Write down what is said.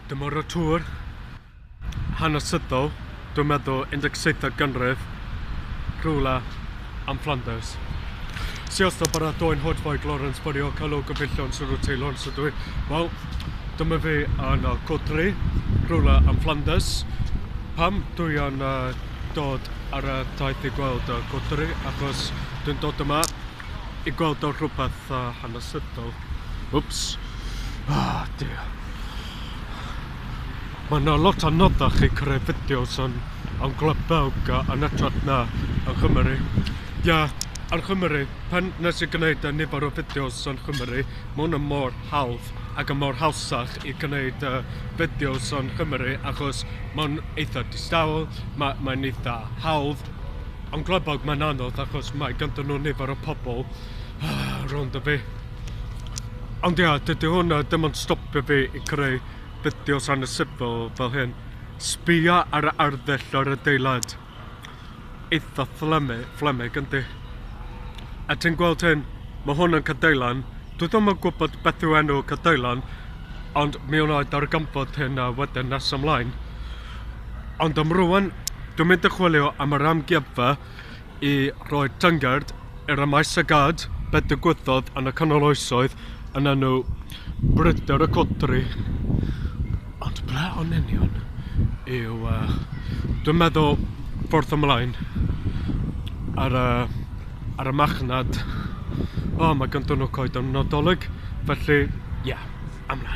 Dyma'r y tŵr hanesyddol, dwi'n meddwl 17 ganrif, rhywle am Flanders. Sios o bara dwi'n hodfoig Lawrence Borio cael o gyfeillion sy'n rwy'n teilon sy'n dwi. Wel, dyma fi yn Codri, rhywle am Flanders. Pam dwi yn dod ar y taith i gweld Codri, achos dwi'n dod yma i gweld o rhywbeth hanesyddol. Whoops. Dear. Mae yna lot o noddach i creu fideos yn Glybawg yn edrach na yn Chymru. Ia, yn Chymru, pan nes i gwneud nifer o fideos yn Chymru, mae hwnna mor hawdd ac yn mor hawsach i gwneud fideos yn Chymru achos mae'n eitha distawl, mae'n eitha hawdd. Yn Glybawg mae'n anodd achos mae ganddyn nhw nifer o pobl rownd y fi. Ond ia, dydy hwnna ddim yn stopio fi i creu fideos hanesyddol fel hyn. Sbïa ar y arddull o'r adeilad. Eitha Fflemig yndi. A ti'n gweld hyn, mae hwn yn Cadeilan. Dwi ddim yn gwybod beth yw enw Cadeilan, ond mi wna i darganfod hyn wedyn nes ymlaen. Ond am rwan, dwi'n mynd i chwilio am yr amgueddfa i roi tynged i'r maes y gad, beth digwyddodd yn y canol oesoedd yn enw Bryder y Codri. Ond ble o'n union yw, dwi'n meddwl ffordd ymlaen ar y machnad. Mae ganddyn nhw coed yn Nadolig, felly, ia, ymlaen.